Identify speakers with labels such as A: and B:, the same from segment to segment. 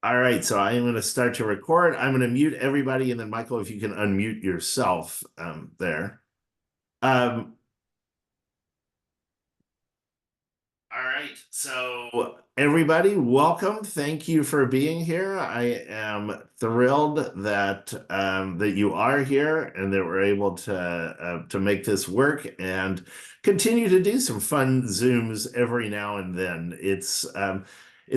A: All right, so I am going to start to record. I'm going to mute everybody, and then Michael, if you can unmute yourself there. Um, all right, so everybody, welcome. Thank you for being here. I am thrilled that that you are here and that we're able to make this work and continue to do some fun Zooms every now and then. It's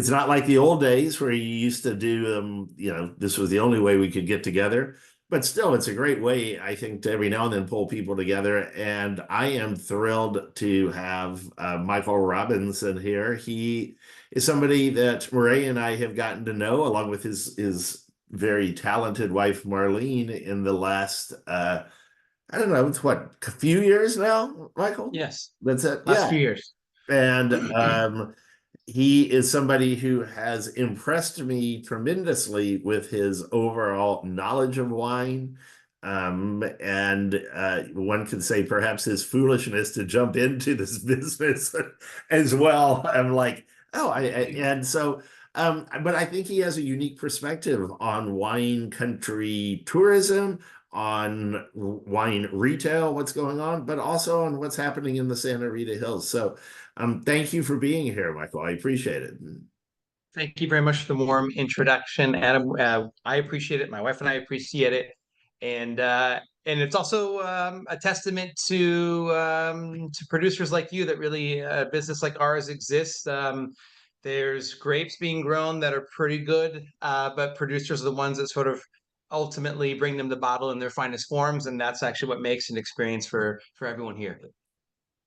A: not like the old days where you used to do them, this was the only way we could get together. But still, it's a great way, I think, to every now and then pull people together. And I am thrilled to have Michael Robinson here. He is somebody that Murray and I have gotten to know, along with his very talented wife, Marlene, in the last, I don't know, it's what, a few years now, Michael?
B: Yes,
A: That's it.
B: last
A: Yeah.
B: few years.
A: And he is somebody who has impressed me tremendously with his overall knowledge of wine. And one could say perhaps his foolishness to jump into this business as well. I'm like, oh, and so, but I think he has a unique perspective on wine country tourism, on wine retail, what's going on, but also on what's happening in the Santa Rita Hills. So thank you for being here, Michael. I appreciate it.
B: Thank you very much for the warm introduction, Adam. I appreciate it. My wife and I appreciate it, and it's also a testament to producers like you that really a business like ours exists. There's grapes being grown that are pretty good, but producers are the ones that sort of ultimately bring them to bottle in their finest forms, and that's actually what makes an experience for everyone here.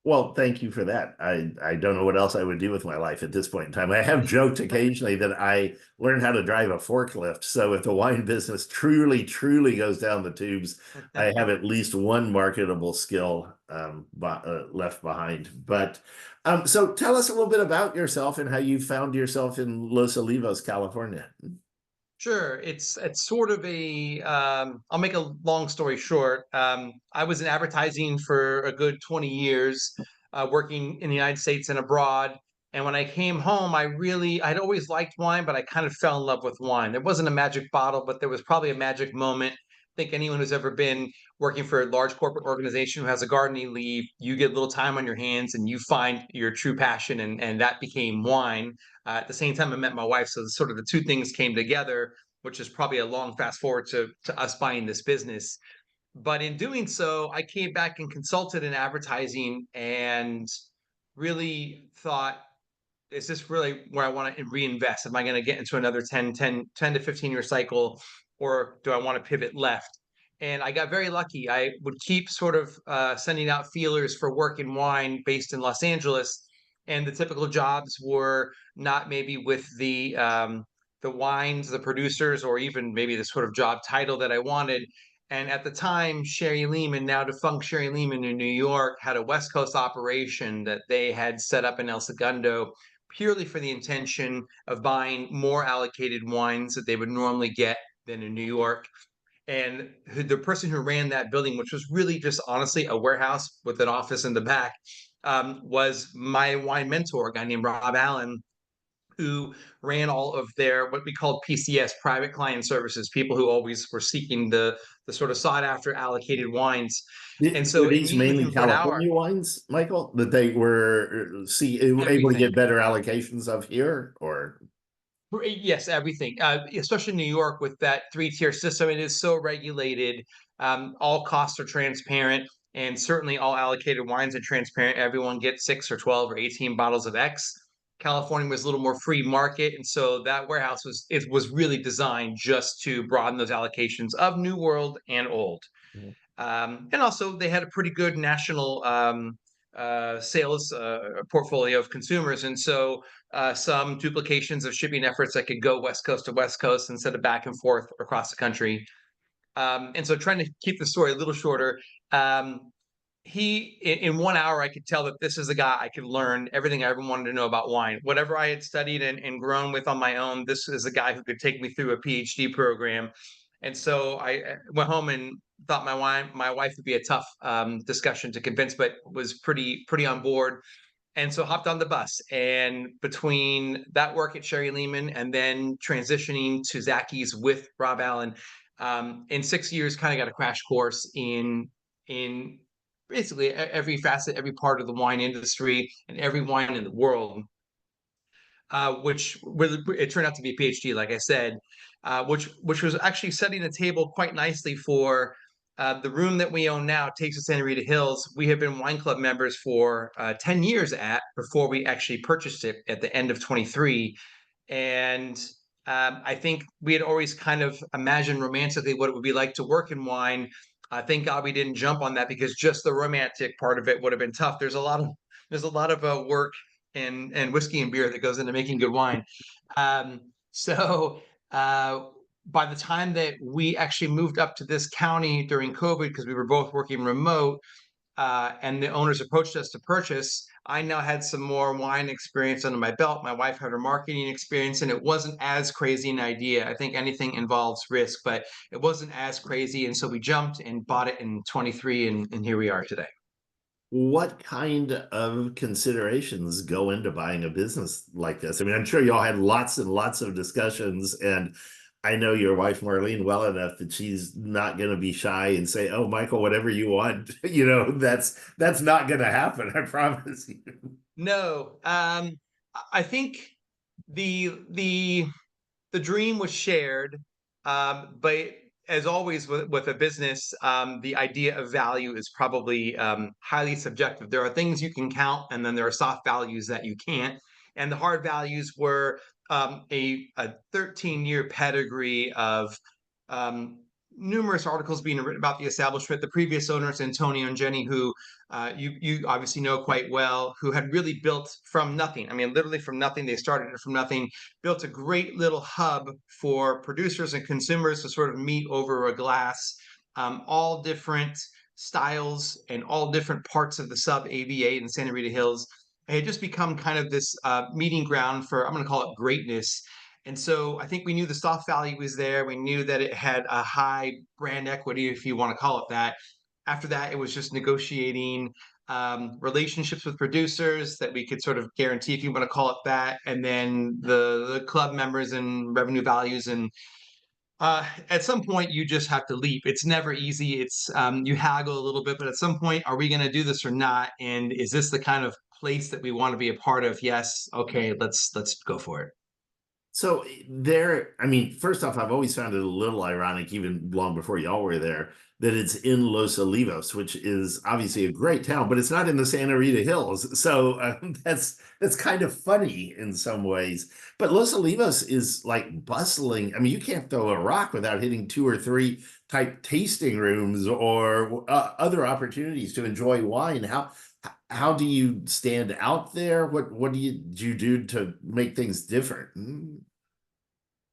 A: Well, thank you for that. I don't know what else I would do with my life at this point in time. I have joked occasionally that I learned how to drive a forklift. So if the wine business truly goes down the tubes, I have at least one marketable skill left behind. But so tell us a little bit about yourself and how you found yourself in Los Olivos, California.
B: Sure. It's sort of I'll make a long story short. I was in advertising for a good 20 years, working in the United States and abroad. And when I came home, I'd always liked wine, but I kind of fell in love with wine. There wasn't a magic bottle, but there was probably a magic moment. I think anyone who's ever been working for a large corporate organization who has a gardening leave, you get a little time on your hands and you find your true passion, and that became wine. At the same time, I met my wife, so sort of the two things came together, which is probably a long fast forward to us buying this business. But in doing so, I came back and consulted in advertising and really thought, is this really where I want to reinvest? Am I going to get into another 10 to 15 year cycle, or do I want to pivot left? And I got very lucky. I would keep sort of sending out feelers for work in wine based in Los Angeles. And the typical jobs were not maybe with the wines, the producers, or even maybe the sort of job title that I wanted. And at the time, Sherry Lehman, now defunct Sherry Lehman in New York, had a West Coast operation that they had set up in El Segundo purely for the intention of buying more allocated wines that they would normally get than in New York. And the person who ran that building, which was really just honestly a warehouse with an office in the back, was my wine mentor, a guy named Rob Allen, who ran all of their what we called PCS, private client services, people who always were seeking the sort of sought after allocated wines. And so
A: Were
B: in
A: these
B: meeting with
A: mainly
B: him for an hour,
A: California wines, Michael, that they were able to
B: everything.
A: get better allocations of here, or?
B: Yes, everything, especially in New York with that three-tier system. It is so regulated. All costs are transparent, and certainly all allocated wines are transparent. Everyone gets 6 or 12 or 18 bottles of X. California was a little more free market, and so that warehouse was really designed just to broaden those allocations of New World and Old. And also, they had a pretty good national sales portfolio of consumers. And so some duplications of shipping efforts that could go West Coast to West Coast instead of back and forth across the country. And so trying to keep the story a little shorter, in 1 hour, I could tell that this is a guy I could learn everything I ever wanted to know about wine. Whatever I had studied and grown with on my own, this is a guy who could take me through a PhD program. And so I went home and thought my wife would be a tough discussion to convince, but was pretty on board. and so hopped on the bus. And between that work at Sherry Lehman and then transitioning to Zacky's with Rob Allen, in 6 years, kind of got a crash course in basically every facet, every part of the wine industry and every wine in the world, which really it turned out to be a PhD, like I said, which was actually setting the table quite nicely for the room that we own now, Taste of Sta Rita Hills. We have been wine club members for 10 years at before we actually purchased it at the end of 23. And I think we had always kind of imagined romantically what it would be like to work in wine. Thank God we didn't jump on that, because just the romantic part of it would have been tough. There's a lot of work and whiskey and beer that goes into making good wine. So by the time that we actually moved up to this county during COVID, because we were both working remote, and the owners approached us to purchase, I now had some more wine experience under my belt. My wife had her marketing experience, and it wasn't as crazy an idea. I think anything involves risk, but it wasn't as crazy. And so we jumped and bought it in 23, and here we are today.
A: What kind of considerations go into buying a business like this? I mean, I'm sure y'all had lots and lots of discussions, and I know your wife Marlene well enough that she's not going to be shy and say, "Oh, Michael, whatever you want." That's not going to happen. I promise you.
B: No, I think the the dream was shared, but as always with a business, the idea of value is probably highly subjective. There are things you can count, and then there are soft values that you can't. And the hard values were a 13-year pedigree of um, numerous articles being written about the establishment. The previous owners, Antonio and Jenny, who you obviously know quite well, who had really built from nothing. I mean, literally from nothing. They started it from nothing, built a great little hub for producers and consumers to sort of meet over a glass, all different styles and all different parts of the sub AVA in Santa Rita Hills. It had just become kind of this meeting ground for, I'm going to call it greatness. And so I think we knew the soft value was there. We knew that it had a high brand equity, if you want to call it that. After that, it was just negotiating relationships with producers that we could sort of guarantee, if you want to call it that, and then the club members and revenue values. And at some point, you just have to leap. It's never easy. It's you haggle a little bit, but at some point, are we going to do this or not? And is this the kind of place that we want to be a part of? Yes. Okay. Let's go for it.
A: So there, I mean, first off, I've always found it a little ironic, even long before y'all were there, that it's in Los Olivos, which is obviously a great town, but it's not in the Santa Rita Hills. So that's kind of funny in some ways. But Los Olivos is like bustling. I mean, you can't throw a rock without hitting two or three type tasting rooms or other opportunities to enjoy wine. How do you stand out there? What do you do to make things different?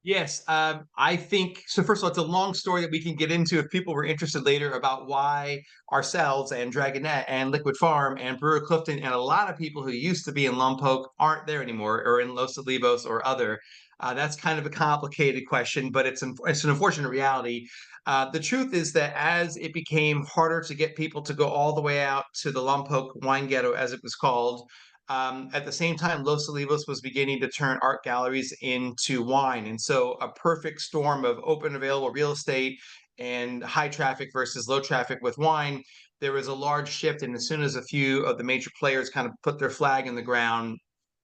B: Yes, I think so. First of all, it's a long story that we can get into if people were interested later about why ourselves and Dragonette and Liquid Farm and Brewer Clifton and a lot of people who used to be in Lompoc aren't there anymore, or in Los Olivos or other. That's kind of a complicated question, but it's an unfortunate reality. The truth is that as it became harder to get people to go all the way out to the Lompoc wine ghetto, as it was called, at the same time, Los Olivos was beginning to turn art galleries into wine. And so a perfect storm of open available real estate and high traffic versus low traffic with wine, there was a large shift. And as soon as a few of the major players kind of put their flag in the ground,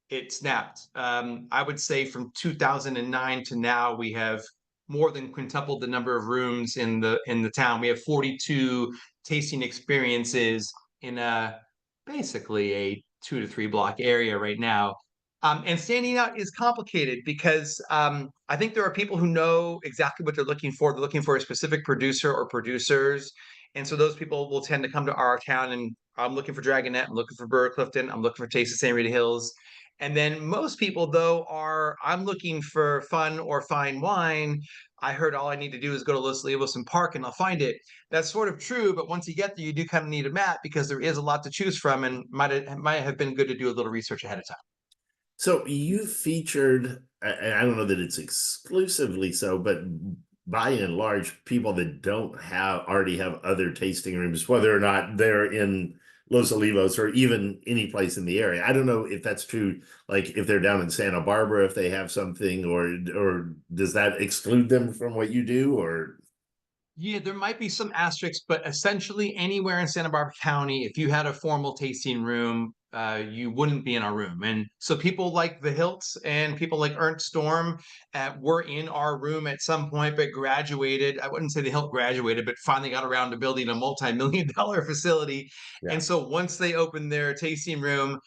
B: it snapped. I would say from 2009 to now, we have more than quintupled the number of rooms in the town. We have 42 tasting experiences in a basically a 2 to 3 block area right now. And standing out is complicated because I think there are people who know exactly what they're looking for. They're looking for a specific producer or producers. And so those people will tend to come to our town, and I'm looking for Dragonette, I'm looking for Burr Clifton, I'm looking for Taste of St. Rita Hills. And then most people, though, are I'm looking for fun or fine wine. I heard all I need to do is go to Los Olivos and Park and I'll find it. That's sort of true, but once you get there, you do kind of need a map because there is a lot to choose from, and might have been good to do a little research ahead of time.
A: So you featured, I don't know that it's exclusively so, but by and large, people that don't have already have other tasting rooms, whether or not they're in Los Olivos or even any place in the area. I don't know if that's true, like if they're down in Santa Barbara, if they have something, or does that exclude them from what you do, or
B: Yeah, there might be some asterisks, but essentially anywhere in Santa Barbara County, if you had a formal tasting room, you wouldn't be in our room. And so people like the Hilts and people like Ernst Storm were in our room at some point, but graduated. I wouldn't say the Hilt graduated, but finally got around to building a multi-million dollar facility.
A: yeah.
B: And so once they opened their tasting room,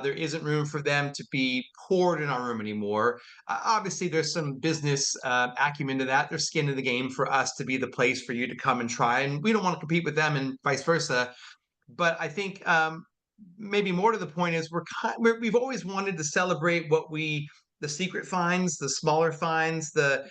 B: there isn't room for them to be poured in our room anymore. Obviously, there's some business acumen to that. There's skin in the game for us to be the place for you to come and try, and we don't want to compete with them, and vice versa. But I think maybe more to the point is we've always wanted to celebrate what we the secret finds, the smaller finds, the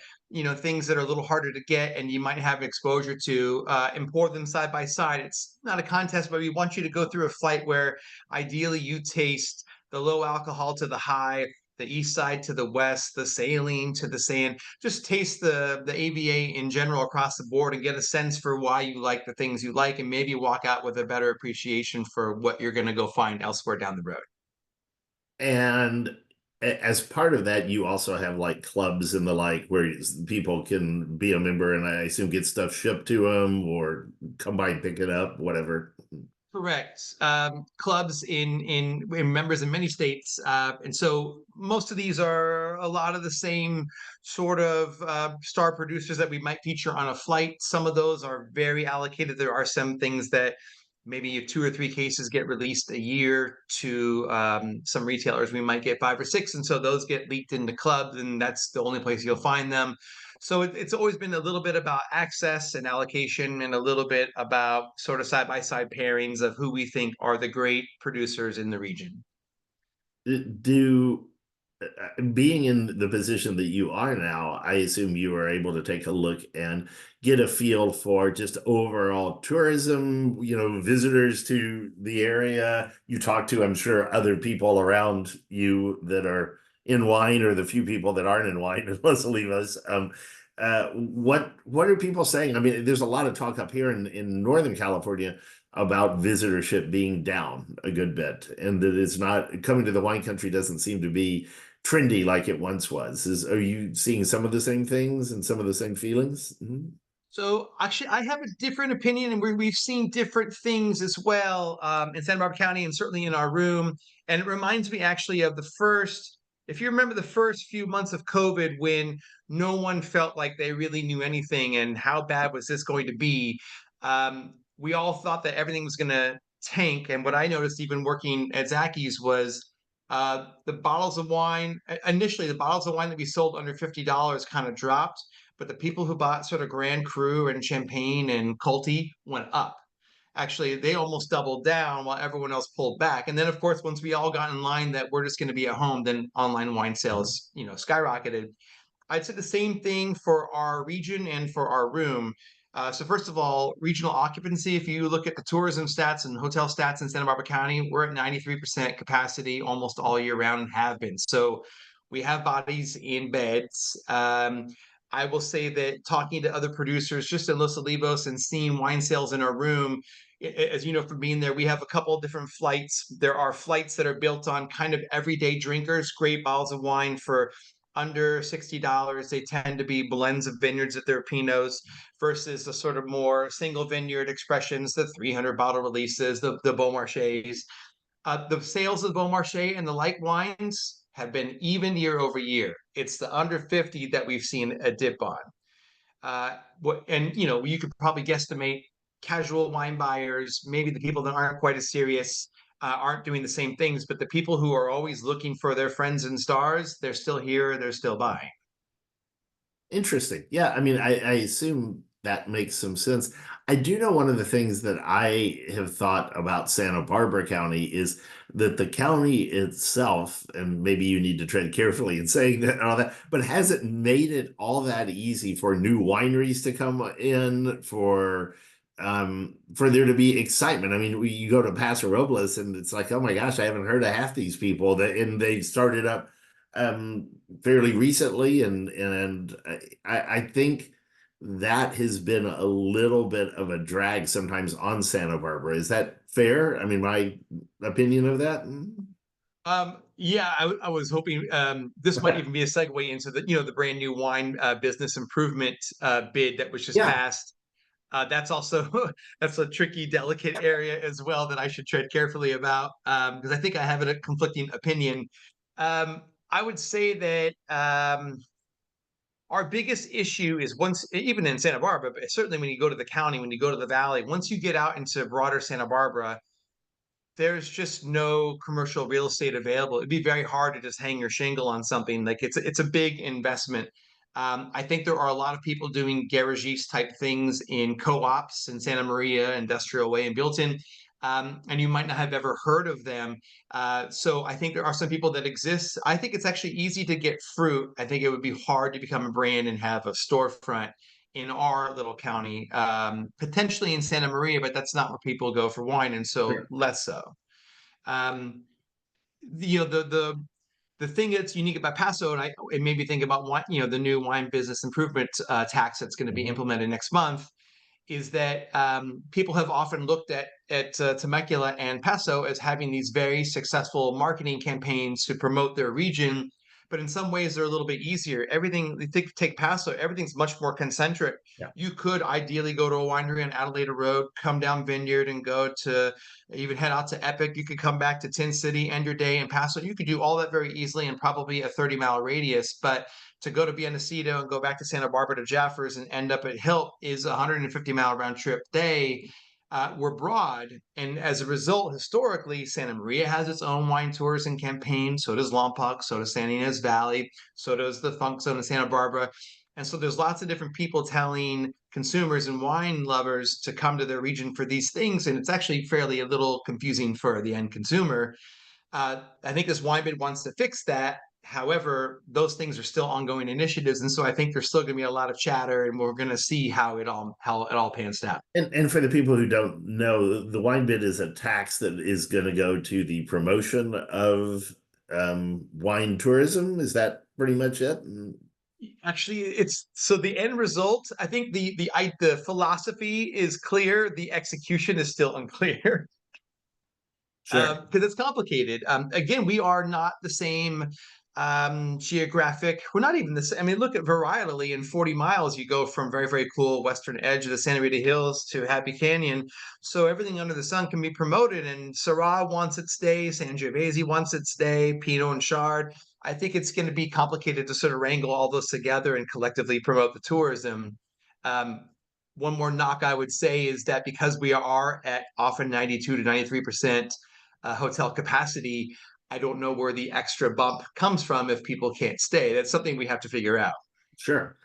B: things that are a little harder to get and you might have exposure to, and pour them side by side. It's not a contest, but we want you to go through a flight where ideally you taste the low alcohol to the high, the east side to the west, the saline to the sand. Just taste the AVA in general across the board and get a sense for why you like the things you like, and maybe walk out with a better appreciation for what you're going to go find elsewhere down the road.
A: And as part of that, you also have like clubs and the like where people can be a member and I assume get stuff shipped to them or come by and pick it up, whatever.
B: Correct. Clubs in members in many states, and so most of these are a lot of the same sort of star producers that we might feature on a flight. Some of those are very allocated. There are some things that maybe two or three cases get released a year to some retailers. We might get five or six, and so those get leaked into clubs, and that's the only place you'll find them. So it's always been a little bit about access and allocation, and a little bit about sort of side by side pairings of who we think are the great producers in the region.
A: Do being in the position that you are now, I assume you are able to take a look and get a feel for just overall tourism, visitors to the area. You talk to, I'm sure, other people around you that are in wine or the few people that aren't in wine in Los Olivos. What are people saying? I mean, there's a lot of talk up here in Northern California about visitorship being down a good bit, and that it's not coming to the wine country doesn't seem to be trendy like it once was. Are you seeing some of the same things and some of the same feelings? Mhm.
B: So actually, I have a different opinion, and we've seen different things as well in Santa Barbara County, and certainly in our room. And it reminds me actually of the first, if you remember the first few months of COVID when no one felt like they really knew anything, and how bad was this going to be? We all thought that everything was going to tank. And what I noticed, even working at Zacky's, was the bottles of wine. Initially, the bottles of wine that we sold under $50 kind of dropped, but the people who bought sort of Grand Cru and Champagne and Culti went up. Actually, they almost doubled down while everyone else pulled back. And then, of course, once we all got in line that we're just going to be at home, then online wine sales, skyrocketed. I'd say the same thing for our region and for our room. So first of all, regional occupancy, if you look at the tourism stats and hotel stats in Santa Barbara County, we're at 93% capacity almost all year round and have been. So we have bodies in beds. I will say that talking to other producers just in Los Olivos and seeing wine sales in our room, as you know from being there, we have a couple of different flights. There are flights that are built on kind of everyday drinkers, great bottles of wine for under $60. They tend to be blends of vineyards that they're Pinots versus the sort of more single vineyard expressions, the 300 bottle releases, the Beaumarchais. The sales of the Beaumarchais and the light wines have been even year over year. It's the under 50 that we've seen a dip on. And you could probably guesstimate casual wine buyers, maybe the people that aren't quite as serious, aren't doing the same things, but the people who are always looking for their friends and stars, they're still here, they're still buying.
A: Interesting. Yeah, I mean, I assume that makes some sense. I do know one of the things that I have thought about Santa Barbara County is that the county itself, and maybe you need to tread carefully in saying that and all that, but has it made it all that easy for new wineries to come in, for there to be excitement? I mean, you go to Paso Robles and it's like, oh my gosh, I haven't heard of half these people that, and they've started up fairly recently, and I think that has been a little bit of a drag sometimes on Santa Barbara. Is that fair? I mean, my opinion of that?
B: Yeah, I was hoping this might even be a segue into the brand new wine business improvement bid that was just
A: Yeah,
B: passed. That's also that's a tricky, delicate area as well that I should tread carefully about because I think I have a conflicting opinion. I would say that our biggest issue is once, even in Santa Barbara, but certainly when you go to the county, when you go to the valley, once you get out into broader Santa Barbara, there's just no commercial real estate available. It'd be very hard to just hang your shingle on something. Like it's a big investment. I think there are a lot of people doing garages type things in co-ops in Santa Maria, Industrial Way, and Builton, and you might not have ever heard of them. So I think there are some people that exist. I think it's actually easy to get fruit. I think it would be hard to become a brand and have a storefront in our little county, potentially in Santa Maria, but that's not where people go for wine, and so
A: sure.
B: less so. Um, the thing that's unique about Paso, and it made me think about wine, the new wine business improvement tax that's going to be
A: Mhm.
B: implemented next month is that people have often looked at Temecula and Paso as having these very successful marketing campaigns to promote their region, but in some ways they're a little bit easier. Everything take Paso, everything's much more concentric.
A: Yeah,
B: You could ideally go to a winery on Adelaide Road, come down Vineyard, and go to even head out to Epic. You could come back to Tin City, end your day in Paso. You could do all that very easily in probably a 30-mile radius, but to go to Bienesito and go back to Santa Barbara to Jaffers and end up at Hilt is a 150-mile round trip day. We're broad, and as a result, historically, Santa Maria has its own wine tours and campaigns. So does Lompoc, so does San Ynez Valley, so does the Funk Zone in Santa Barbara. And so there's lots of different people telling consumers and wine lovers to come to their region for these things, and it's actually fairly a little confusing for the end consumer. I think this wine bid wants to fix that. However, those things are still ongoing initiatives, and so I think there's still going to be a lot of chatter, and we're going to see how it all pans out.
A: and for the people who don't know, the wine bid is a tax that is going to go to the promotion of wine tourism. Is that pretty much it?
B: Actually, it's so the end result. I think the philosophy is clear. The execution is still unclear.
A: Sure.
B: Because it's complicated. Again, we are not the same geographic. We're not even the same. I mean, look at varietally in 40 miles, you go from very, very cool western edge of the Santa Rita Hills to Happy Canyon. So everything under the sun can be promoted, and Syrah wants its day, Sangiovese wants its day, Pinot and Chard. I think it's going to be complicated to sort of wrangle all those together and collectively promote the tourism. Um, one more knock I would say is that because we are at often 92 to 93% hotel capacity, I don't know where the extra bump comes from if people can't stay. That's something we have to figure out.
A: Sure.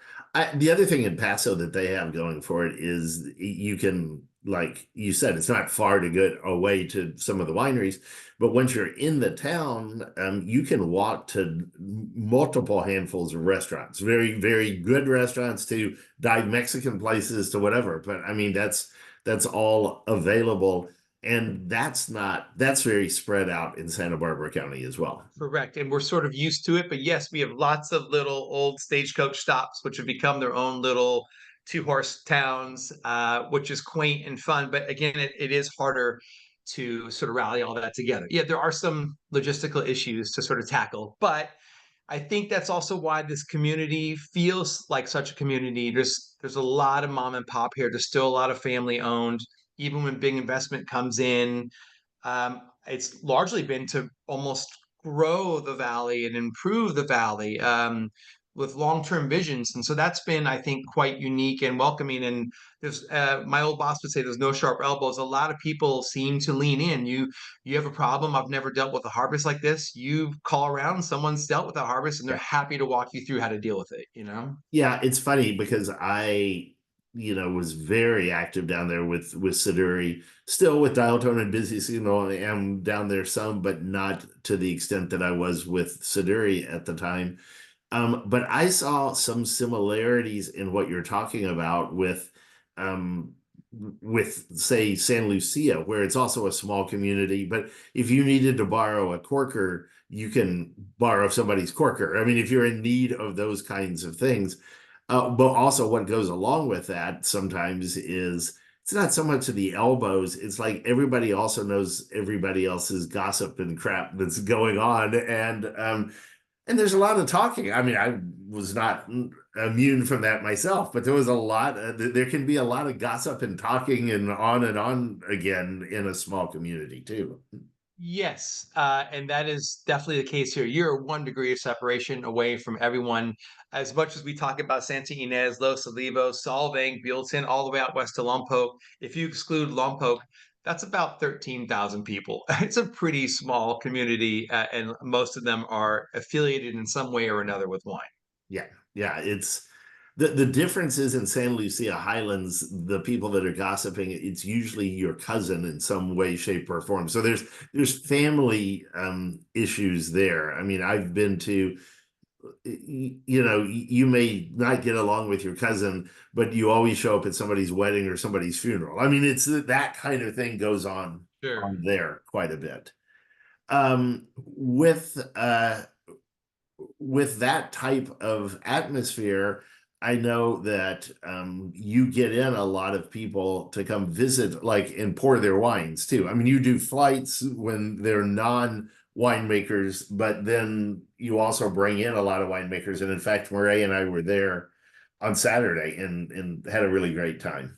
A: The other thing in Paso that they have going for it is you can, like you said, it's not far to get away to some of the wineries, but once you're in the town, you can walk to multiple handfuls of restaurants, very, very good restaurants to dive Mexican places to whatever. But I mean, that's all available. And that's very spread out in Santa Barbara County as well.
B: Correct. And we're sort of used to it. But yes, we have lots of little old stagecoach stops, which have become their own little two-horse towns, which is quaint and fun. But again, it is harder to sort of rally all that together. Yeah, there are some logistical issues to sort of tackle, but I think that's also why this community feels like such a community. There's a lot of mom and pop here. There's still a lot of family owned. Even when big investment comes in, it's largely been to almost grow the valley and improve the valley with long-term visions. And so that's been, I think, quite unique and welcoming. And there's my old boss would say there's no sharp elbows. A lot of people seem to lean in. You have a problem. I've never dealt with a harvest like this. You call around, someone's dealt with a harvest, and they're happy to walk you through how to deal with it, you know?
A: Yeah, it's funny because was very active down there with Siduri, still with Dialtone and Busy Signal. I am down there some, but not to the extent that I was with Siduri at the time. But I saw some similarities in what you're talking about um, with say San Lucia, where it's also a small community. But if you needed to borrow a corker, you can borrow somebody's corker. I mean, if you're in need of those kinds of things, But also, what goes along with that sometimes is it's not so much of the elbows. It's like everybody also knows everybody else's gossip and crap that's going on, and there's a lot of talking. I mean, I was not immune from that myself, but there was a lot. There can be a lot of gossip and talking and on again in a small community too.
B: Yes, and that is definitely the case here. You're 1 degree of separation away from everyone. As much as we talk about Santa Ynez, Los Olivos, Solvang, Buellton, all the way out west to Lompoc, if you exclude Lompoc, that's about 13,000 people. It's a pretty small community, and most of them are affiliated in some way or another with wine.
A: Yeah, yeah. It's the difference is in San Lucia Highlands, the people that are gossiping, it's usually your cousin in some way, shape, or form. So there's family issues there. I mean, I've been to you may not get along with your cousin, but you always show up at somebody's wedding or somebody's funeral. I mean, it's that kind of thing goes
B: Sure.
A: on there quite a bit. With that type of atmosphere, I know that you get in a lot of people to come visit, like, and pour their wines too. I mean, you do flights when they're non winemakers, but then you also bring in a lot of winemakers. And in fact, Murray and I were there on Saturday and had a really great time.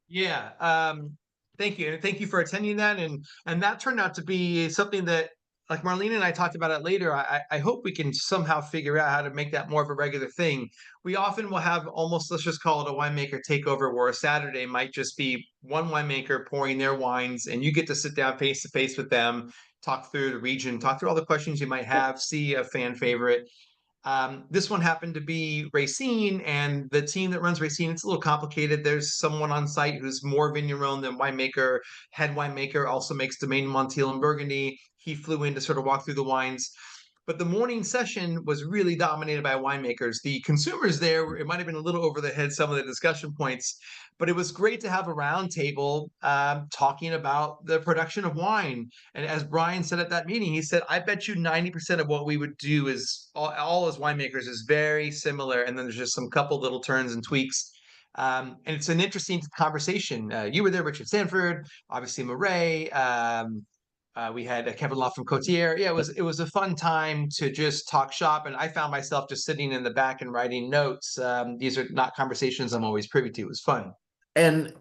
B: Yeah, thank you, and thank you for attending that, and that turned out to be something that, like Marlene and I talked about it later. I hope we can somehow figure out how to make that more of a regular thing. We often will have almost, let's just call it a winemaker takeover, where a Saturday might just be one winemaker pouring their wines, and you get to sit down face to face with them, talk through the region, talk through all the questions you might have, see a fan favorite. This one happened to be Racine, and the team that runs Racine, it's a little complicated. There's someone on site who's more vineyard than winemaker. Head winemaker also makes Domaine Montiel and Burgundy. He flew in to sort of walk through the wines. But the morning session was really dominated by winemakers. The consumers there, it might have been a little over the head, some of the discussion points, but it was great to have a roundtable talking about the production of wine. And as Brian said at that meeting, he said, I bet you 90% of what we would do is all as winemakers is very similar. And then there's just some couple little turns and tweaks. And it's an interesting conversation. You were there, Richard Sanford, obviously Murray. We had Kevin Law from Cotier. Yeah, it was a fun time to just talk shop, and I found myself just sitting in the back and writing notes. These are not conversations I'm always privy to. It was fun.
A: And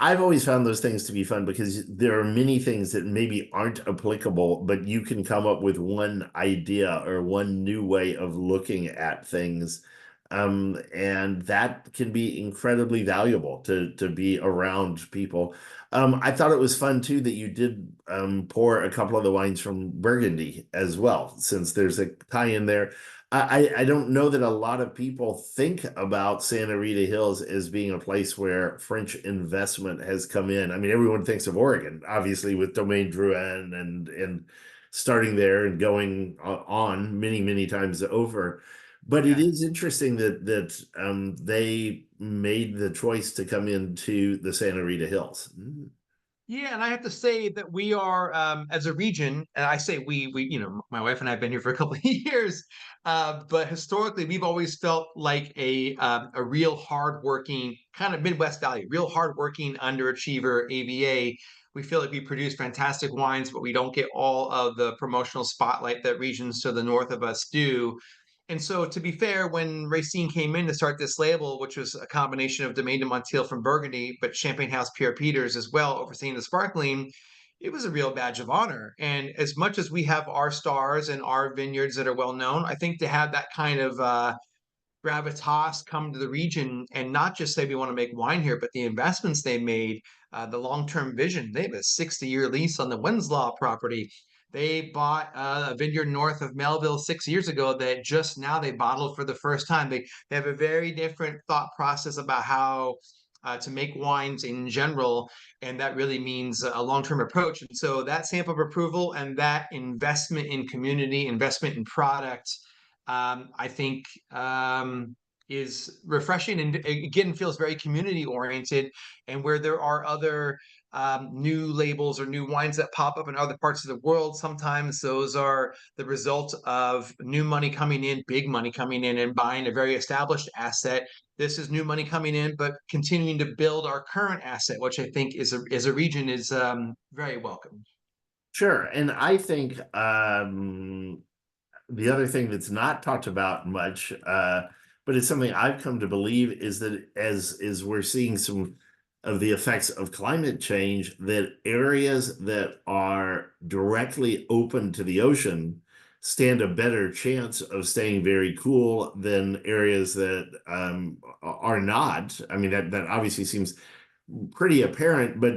A: I've always found those things to be fun because there are many things that maybe aren't applicable, but you can come up with one idea or one new way of looking at things. And that can be incredibly valuable to be around people. I thought it was fun too that you did pour a couple of the wines from Burgundy as well, since there's a tie in there. I don't know that a lot of people think about Santa Rita Hills as being a place where French investment has come in. I mean, everyone thinks of Oregon, obviously, with Domaine Drouin and starting there and going on many, many times over. But it
B: Yeah.
A: is interesting that they made the choice to come into the Santa Rita Hills.
B: Yeah, and I have to say that we are, as a region, and I say we, my wife and I have been here for a couple of years, but historically, we've always felt like a real hardworking kind of Midwest Valley, real hardworking underachiever AVA. We feel like we produce fantastic wines, but we don't get all of the promotional spotlight that regions to the north of us do. And so, to be fair, when Racine came in to start this label, which was a combination of Domaine de Montiel from Burgundy, but Champagne House Pierre Peters as well, overseeing the sparkling, it was a real badge of honor. And as much as we have our stars and our vineyards that are well known, I think to have that kind of gravitas come to the region and not just say we want to make wine here, but the investments they made, the long-term vision. They have a 60-year lease on the Wenslaw property. They bought a vineyard north of Melville 6 years ago that just now they bottled for the first time. They have a very different thought process about how to make wines in general, and that really means a long-term approach. And so that stamp of approval and that investment in community, investment in product, I think is refreshing and again feels very community oriented. And where there are other new labels or new wines that pop up in other parts of the world. Sometimes those are the result of new money coming in, big money coming in, and buying a very established asset. This is new money coming in, but continuing to build our current asset, which I think is a region is very welcome.
A: Sure. And I think the other thing that's not talked about much, but it's something I've come to believe, is that as we're seeing some of the effects of climate change, that areas that are directly open to the ocean stand a better chance of staying very cool than areas that are not. I mean, that obviously seems pretty apparent, but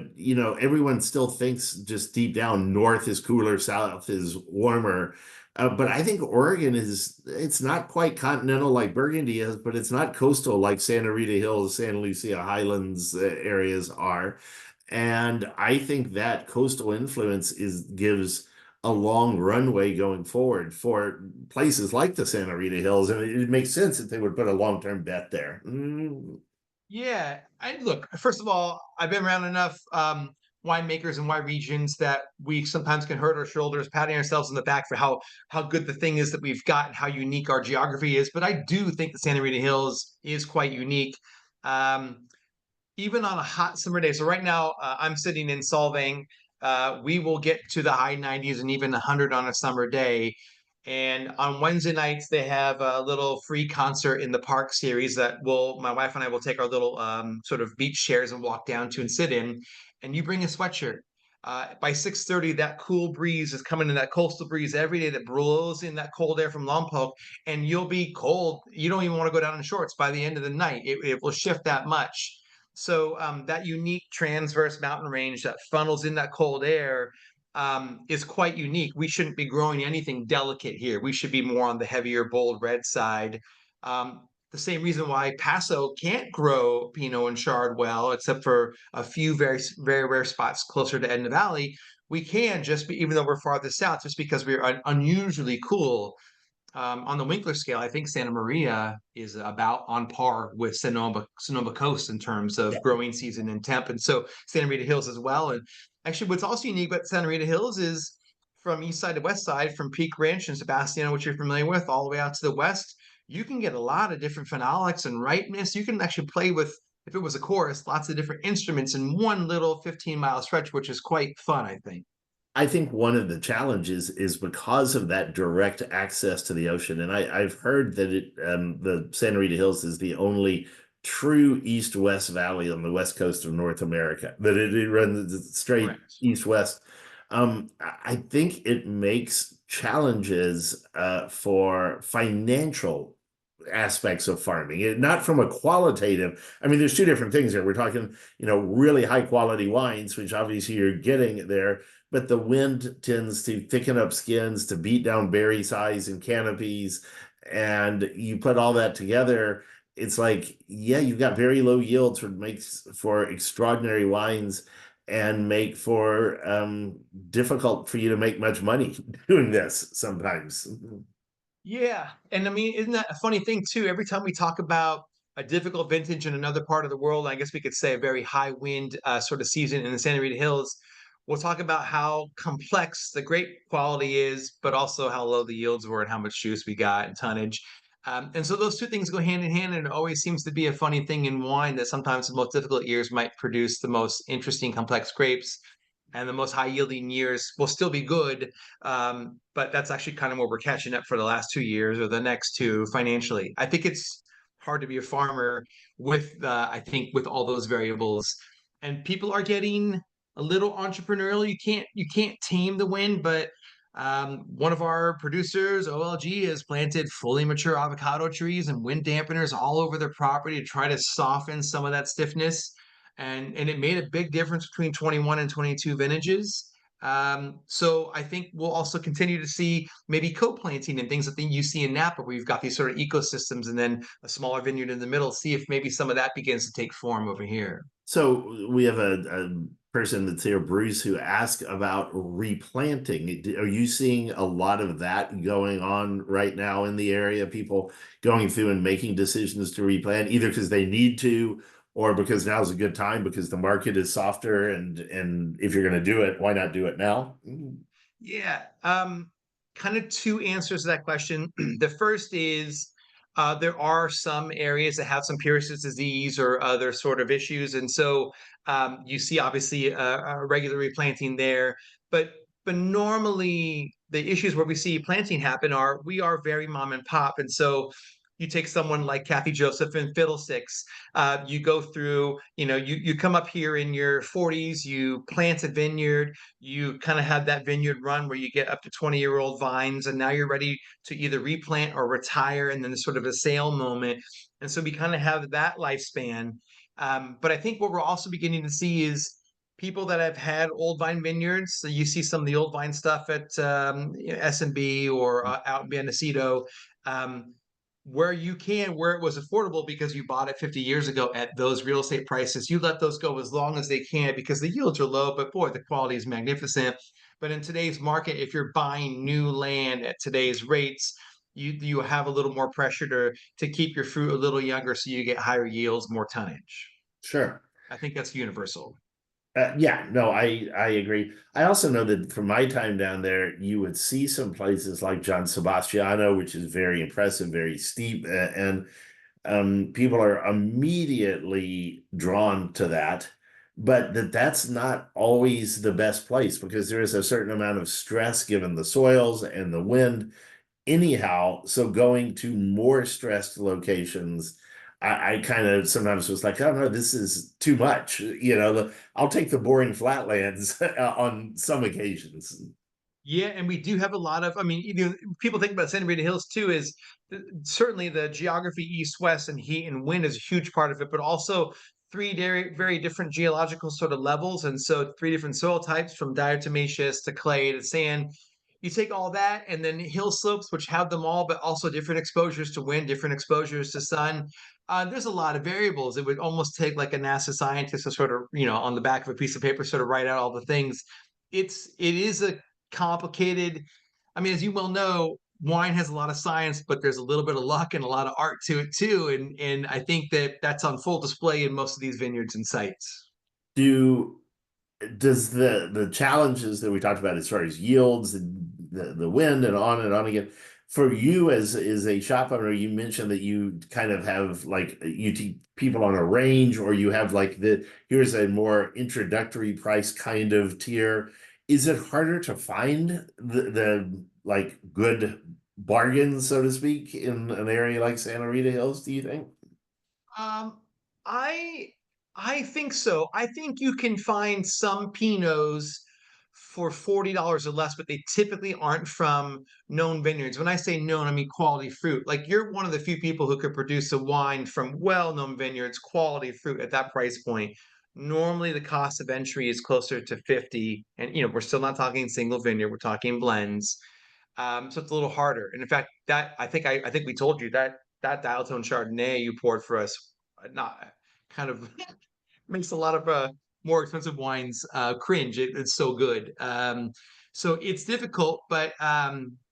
A: everyone still thinks just deep down north is cooler, south is warmer. But I think Oregon it's not quite continental like Burgundy is, but it's not coastal like Santa Rita Hills, Santa Lucia Highlands areas are. And I think that coastal influence gives a long runway going forward for places like the Santa Rita Hills. And it makes sense that they would put a long-term bet there.
B: Yeah, I look, first of all, I've been around enough winemakers and wine regions that we sometimes can hurt our shoulders, patting ourselves on the back for how good the thing is that we've got and how unique our geography is. But I do think the Santa Rita Hills is quite unique. Um, Even on a hot summer day. So right now, I'm sitting in Solvang. We will get to the high 90s and even 100 on a summer day. And on Wednesday nights, they have a little free concert in the park series that my wife and I will take our little sort of beach chairs and walk down to and sit in. And you bring a sweatshirt. By 6:30, that cool breeze is coming in, that coastal breeze every day that blows in that cold air from Lompoc, and you'll be cold. You don't even want to go down in shorts by the end of the night. It will shift that much. So that unique transverse mountain range that funnels in that cold air is quite unique. We shouldn't be growing anything delicate here. We should be more on the heavier, bold red side. The same reason why Paso can't grow Pinot and Chard well, except for a few very, very rare spots closer to Edna Valley. We can just be, even though we're farther south, just because we're unusually cool. On the Winkler scale, I think Santa Maria is about on par with Sonoma Coast in terms of growing season and temp, and so Santa Rita Hills as well. And actually, what's also unique about Santa Rita Hills is from east side to west side, from Peak Ranch and Sebastiano, which you're familiar with, all the way out to the west. You can get a lot of different phenolics and ripeness. You can actually play with, if it was a chorus, lots of different instruments in one little 15-mile stretch, which is quite fun, I think.
A: I think one of the challenges is because of that direct access to the ocean. And I've heard that the Santa Rita Hills is the only true east-west valley on the west coast of North America, that it runs straight
B: Correct.
A: east-west. I think it makes challenges for financial aspects of farming, not from a qualitative. I mean, there's two different things here. We're talking, really high quality wines, which obviously you're getting there, but the wind tends to thicken up skins, to beat down berry size and canopies. And you put all that together, it's like, yeah, you've got very low yields, which makes for extraordinary wines and make for difficult for you to make much money doing this sometimes.
B: Yeah, and I mean, isn't that a funny thing too? Every time we talk about a difficult vintage in another part of the world, I guess we could say a very high wind sort of season in the Santa Rita Hills, we'll talk about how complex the grape quality is, but also how low the yields were and how much juice we got and tonnage. And so those two things go hand in hand, and it always seems to be a funny thing in wine that sometimes the most difficult years might produce the most interesting, complex grapes, and the most high yielding years will still be good, but that's actually kind of what we're catching up for the last 2 years or the next two financially. I think it's hard to be a farmer with, I think, with all those variables, and people are getting a little entrepreneurial. You can't tame the wind, but one of our producers, OLG, has planted fully mature avocado trees and wind dampeners all over their property to try to soften some of that stiffness, and it made a big difference between 21 and 22 vintages. So I think we'll also continue to see maybe co-planting and things that you see in Napa, where you've got these sort of ecosystems and then a smaller vineyard in the middle. See if maybe some of that begins to take form over here.
A: So we have a person that's here, Bruce, who asked about replanting. Are you seeing a lot of that going on right now in the area? People going through and making decisions to replant, either because they need to or because now's a good time because the market is softer and if you're going to do it, why not do it now?
B: Yeah, kind of two answers to that question. The first is there are some areas that have some Pierce's disease or other sort of issues, and so you see obviously a regular replanting there. But but normally the issues where we see planting happen are we are very mom and pop, and so you take someone like Kathy Joseph in Fiddlesticks. You go through, you come up here in your 40s, you plant a vineyard, you kind of have that vineyard run where you get up to 20-year-old vines, and now you're ready to either replant or retire, and then there's sort of a sale moment. And so we kind of have that lifespan. But I think what we're also beginning to see is people that have had old vine vineyards. So you see some of the old vine stuff at S&B or out in Bendocito. Um, where you can, where it was affordable because you bought it 50 years ago at those real estate prices, you let those go as long as they can because the yields are low, but boy, the quality is magnificent. But in today's market, if you're buying new land at today's rates, you have a little more pressure to keep your fruit a little younger so you get higher yields, more tonnage.
A: Sure.
B: I think that's universal.
A: Yeah, no, I agree. I also know that from my time down there, you would see some places like John Sebastiano, which is very impressive, very steep, and people are immediately drawn to that. But that's not always the best place because there is a certain amount of stress given the soils and the wind anyhow, so going to more stressed locations, I kind of sometimes was like, oh no, this is too much. I'll take the boring flatlands on some occasions.
B: Yeah, and we do have a lot of, I mean, people think about Santa Rita Hills too, is certainly the geography east, west, and heat and wind is a huge part of it, but also three very different geological sort of levels. And so three different soil types from diatomaceous to clay to sand. You take all that and then hill slopes, which have them all, but also different exposures to wind, different exposures to sun. There's a lot of variables. It would almost take like a NASA scientist to sort of, on the back of a piece of paper, sort of write out all the things. It is a complicated. I mean, as you well know, wine has a lot of science, but there's a little bit of luck and a lot of art to it too. And I think that that's on full display in most of these vineyards and sites.
A: Do does the challenges that we talked about as far as yields and the wind and on again for you as a shop owner, you mentioned that you kind of have like you teach people on a range or you have like here's a more introductory price kind of tier. Is it harder to find the like good bargains, so to speak, in an area like Santa Rita Hills, do you think?
B: Um, I I think so. I think you can find some Pinots for $40 or less, but they typically aren't from known vineyards. When I say known, I mean quality fruit. Like you're one of the few people who could produce a wine from well-known vineyards, quality fruit at that price point. Normally the cost of entry is closer to 50, and we're still not talking single vineyard, we're talking blends. So it's a little harder. And in fact, that I think we told you that dialtone Chardonnay you poured for us, not kind of makes a lot of more expensive wines cringe. It's so good. So it's difficult, but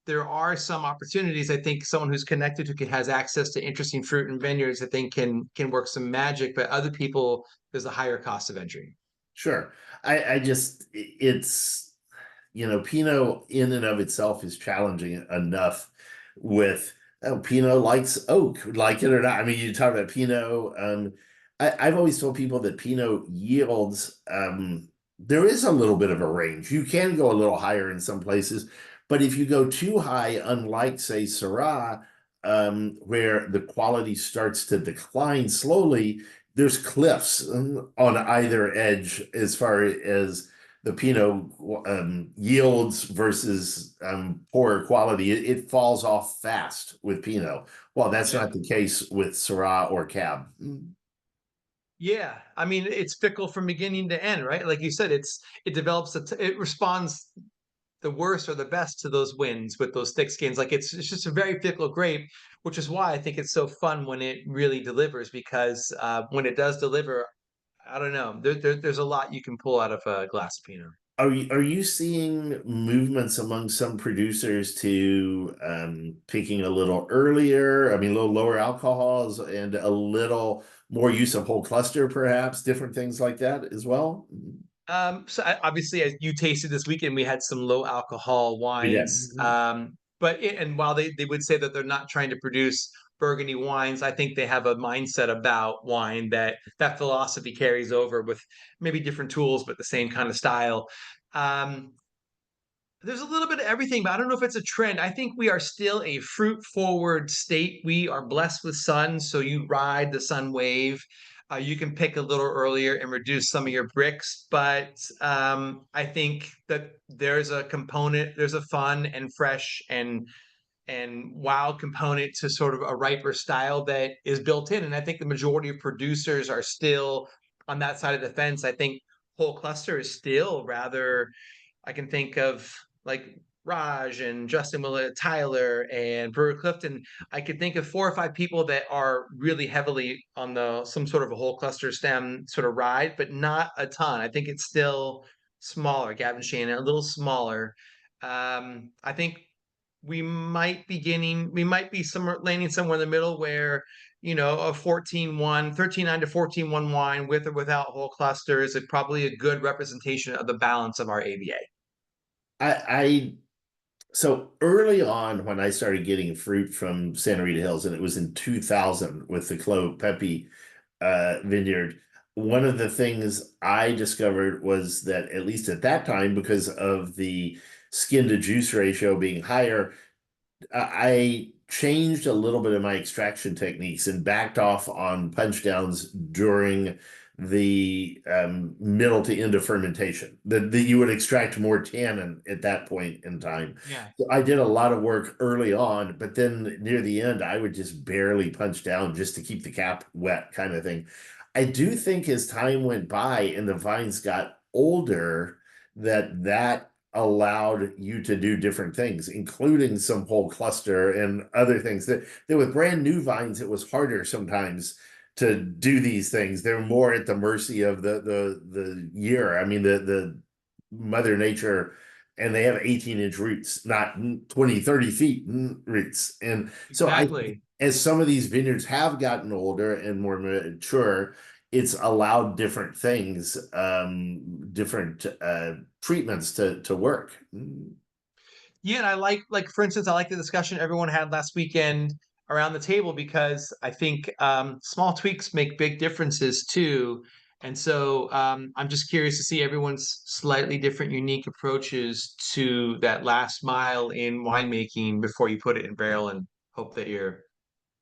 B: there are some opportunities. I think someone who's connected, has access to interesting fruit and vineyards, I think can work some magic. But other people, there's a higher cost of entry.
A: Sure. I just it's Pinot in and of itself is challenging enough with Pinot likes oak, like it or not. I mean, you talk about Pinot. I've always told people that Pinot yields, there is a little bit of a range. You can go a little higher in some places, but if you go too high, unlike, say, Syrah, where the quality starts to decline slowly, there's cliffs on either edge as far as the Pinot yields versus poorer quality. It falls off fast with Pinot. Well, that's
B: Yeah.
A: not the case with Syrah or Cab.
B: Yeah, I mean it's fickle from beginning to end, right? Like you said, it develops it responds the worst or the best to those winds with those thick skins. Like it's just a very fickle grape, which is why I think it's so fun when it really delivers. Because when it does deliver, I don't know, there's a lot you can pull out of a glass of Pinot.
A: Are you seeing movements among some producers to picking a little earlier? I mean, a little lower alcohols and a little more use of whole cluster, perhaps, different things like that as well?
B: Obviously, as you tasted this weekend, we had some low alcohol
A: We did.
B: wines. And while they would say that they're not trying to produce Burgundy wines, I think they have a mindset about wine that philosophy carries over with maybe different tools, but the same kind of style. Um, there's a little bit of everything, but I don't know if it's a trend. I think we are still a fruit forward state. We are blessed with sun, so you ride the sun wave. You can pick a little earlier and reduce some of your bricks, but I think that there's a component, there's a fun and fresh and wild component to sort of a riper style that is built in. And I think the majority of producers are still on that side of the fence. I think whole cluster is still rather, I can think of like Raj and Justin Willett, Tyler and Brewer Clifton. I could think of 4 or 5 people that are really heavily on the some sort of a whole cluster stem sort of ride, but not a ton. I think it's still smaller. Gavin Shannon, a little smaller. I think we might be somewhere landing somewhere in the middle where, a 14-1, 13-9 to 14-1 wine with or without whole cluster is probably a good representation of the balance of our AVA.
A: I so early on when I started getting fruit from Santa Rita Hills, and it was in 2000 with the Clos Pepe vineyard, one of the things I discovered was that, at least at that time, because of the skin to juice ratio being higher, I changed a little bit of my extraction techniques and backed off on punch downs during the middle to end of fermentation. That you would extract more tannin at that point in time.
B: Yeah.
A: So I did a lot of work early on, but then near the end, I would just barely punch down just to keep the cap wet, kind of thing. I do think as time went by and the vines got older, that allowed you to do different things, including some whole cluster and other things that with brand new vines, it was harder sometimes to do these things. They're more at the mercy of the year. I mean, the Mother Nature, and they have 18-inch roots, not 20, 30 feet roots. And so
B: Exactly.
A: as some of these vineyards have gotten older and more mature, it's allowed different things, different treatments to work.
B: Yeah, and I like for instance, I like the discussion everyone had last weekend around the table because I think small tweaks make big differences too. And so I'm just curious to see everyone's slightly different, unique approaches to that last mile in winemaking before you put it in barrel and hope that your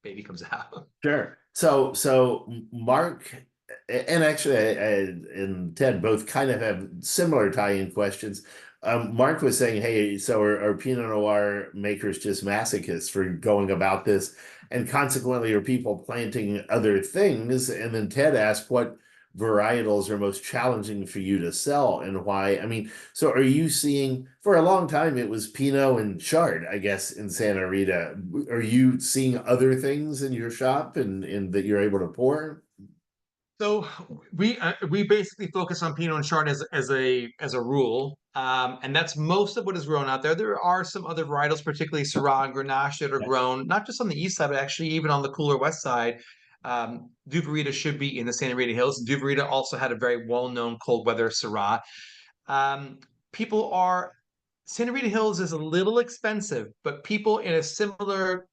B: baby comes out.
A: Sure. So Mark and actually and Ted both kind of have similar tie-in questions. Mark was saying, "Hey, so are Pinot Noir makers just masochists for going about this, and consequently, are people planting other things?" And then Ted asked, "What varietals are most challenging for you to sell, and why?" I mean, so are you seeing, for a long time it was Pinot and Chard, I guess, in Santa Rita. Are you seeing other things in your shop and that you're able to pour?
B: So we basically focus on Pinot and Chard as a rule, and that's most of what is grown out there. There are some other varietals, particularly Syrah and Grenache, that are grown not just on the east side, but actually even on the cooler west side. Duvarita should be in the Santa Rita Hills. Duvarita also had a very well-known cold weather Syrah. Um, people are Santa Rita Hills is a little expensive, but people in a similar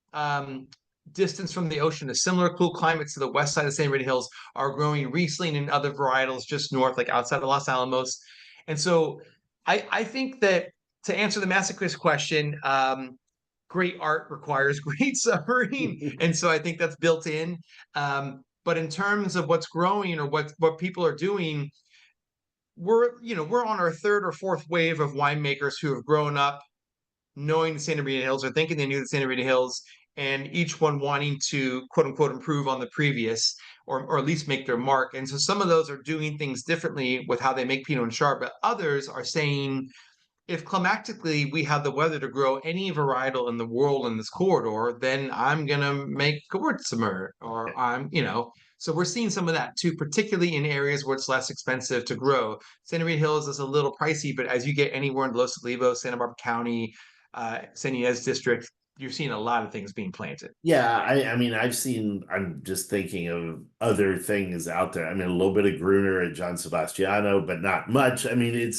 B: distance from the ocean, a similar cool climate to the west side of Santa Rita Hills, are growing Riesling and other varietals just north, like outside of Los Alamos. And so I think that to answer the masochist question, great art requires great suffering. And so I think that's built in. But in terms of what's growing or what people are doing, we're on our third or fourth wave of winemakers who have grown up knowing the Santa Rita Hills or thinking they knew the Santa Rita Hills, and each one wanting to quote unquote improve on the previous or at least make their mark. And so some of those are doing things differently with how they make Pinot and Chard, but others are saying if climatically we have the weather to grow any varietal in the world in this corridor, then I'm gonna make Gewürztraminer, or So we're seeing some of that too, particularly in areas where it's less expensive to grow. Santa Rita Hills is a little pricey, but as you get anywhere in Los Olivos, Santa Barbara County, San Ynez District, you're seeing a lot of things being planted.
A: Yeah, I mean, I'm just thinking of other things out there. I mean, a little bit of Gruner and John Sebastiano, but not much. I mean,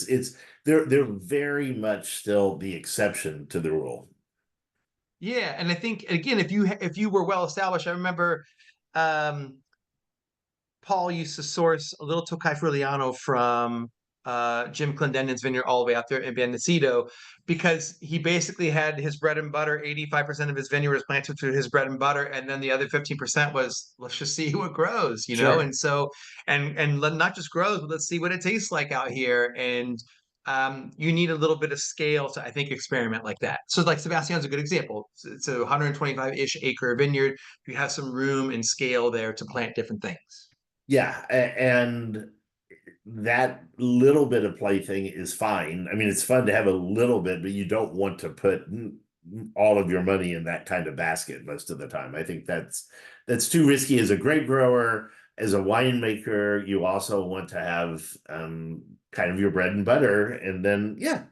A: they're very much still the exception to the rule.
B: Yeah, and I think again, if you were well established, I remember um, Paul used to source a little Tokai Friuliano from Jim Clendenin's vineyard all the way out there in Bendecido, because he basically had his bread and butter. 85% of his vineyard was planted to his bread and butter, and then the other 15% was, let's just see what grows,
A: Sure.
B: And so, not just grows, but let's see what it tastes like out here. And you need a little bit of scale to, I think, experiment like that. So, like Sebastian's a good example. It's a 125-ish acre vineyard. You have some room and scale there to plant different things.
A: Yeah, and that little bit of plaything is fine. I mean, it's fun to have a little bit, but you don't want to put all of your money in that kind of basket most of the time. I think that's too risky as a grape grower. As a winemaker, you also want to have kind of your bread and butter, and then yeah.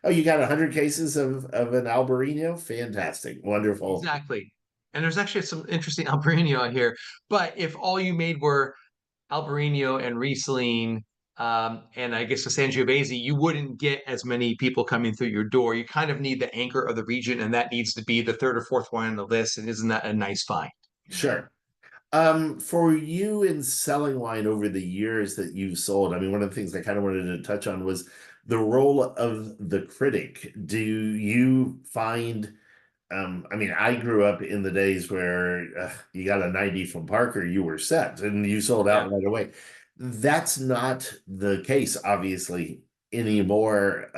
A: Oh, you got 100 cases of an Albarino? Fantastic, wonderful.
B: Exactly. And there's actually some interesting Albarino out here. But if all you made were Albarino and Riesling, and I guess the Sangiovese, you wouldn't get as many people coming through your door. You kind of need the anchor of the region, and that needs to be the third or fourth one on the list. And isn't that a nice find?
A: Sure. For you in selling wine over the years that you've sold, I mean, one of the things I kind of wanted to touch on was the role of the critic. Do you find, I mean, I grew up in the days where you got a 90 from Parker, you were set and you sold
B: Yeah.
A: out right away. That's not the case, obviously, anymore.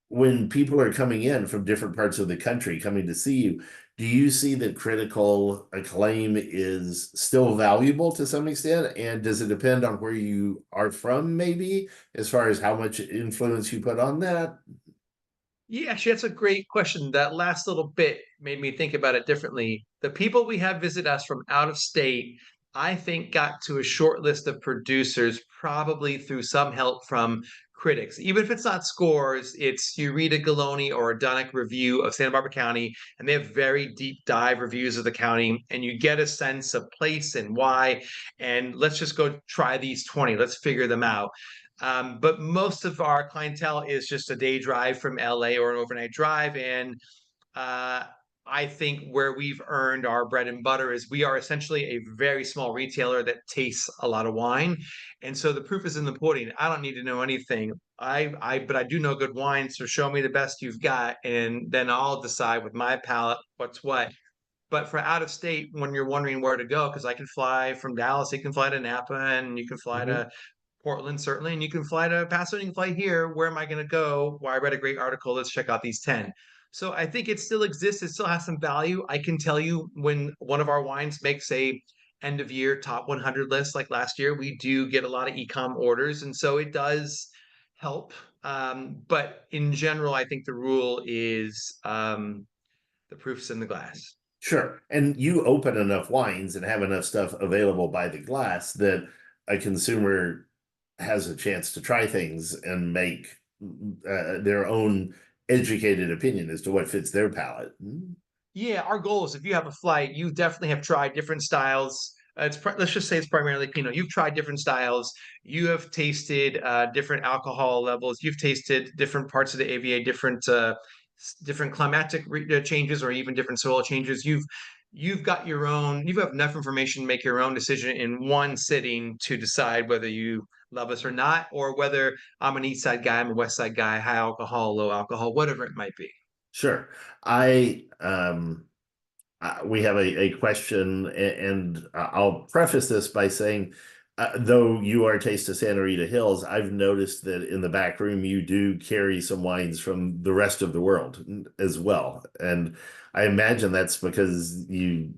A: When people are coming in from different parts of the country coming to see you, do you see that critical acclaim is still valuable to some extent? And does it depend on where you are from, maybe, as far as how much influence you put on that?
B: Yeah, actually, that's a great question. That last little bit made me think about it differently. The people we have visit us from out of state, I think, got to a short list of producers probably through some help from critics. Even if it's not scores, it's you read a Galoni or a Dunnick review of Santa Barbara County, and they have very deep dive reviews of the county, and you get a sense of place and why. And let's just go try these 20. Let's figure them out. But most of our clientele is just a day drive from LA or an overnight drive. And uh, I think where we've earned our bread and butter is we are essentially a very small retailer that tastes a lot of wine. And so the proof is in the pudding. I don't need to know anything. But I do know good wine. So show me the best you've got. And then I'll decide with my palate what's what. But for out of state, when you're wondering where to go, because I can fly from Dallas, you can fly to Napa, and you can fly
A: Mhm.
B: to Portland, certainly, and you can fly to Paso, you can fly here. Where am I going to go? Well, I read a great article. Let's check out these 10. So I think it still exists. It still has some value. I can tell you when one of our wines makes a end of year top 100 list, like last year, we do get a lot of ecom orders. And so it does help. But in general, I think the rule is the proof's in the glass.
A: Sure. And you open enough wines and have enough stuff available by the glass that a consumer has a chance to try things and make their own educated opinion as to what fits their palate.
B: Yeah, our goal is if you have a flight, you definitely have tried different styles. Let's just say it's primarily Pinot. You've tried different styles. You have tasted different alcohol levels. You've tasted different parts of the AVA, different climatic changes, or even different soil changes. You've got your own. You have enough information to make your own decision in one sitting to decide whether you love us or not, or whether I'm an East Side guy, I'm a West Side guy, high alcohol, low alcohol, whatever it might be.
A: Sure. I we have a question, and I'll preface this by saying, though you are Taste of Santa Rita Hills, I've noticed that in the back room you do carry some wines from the rest of the world as well. And I imagine that's because you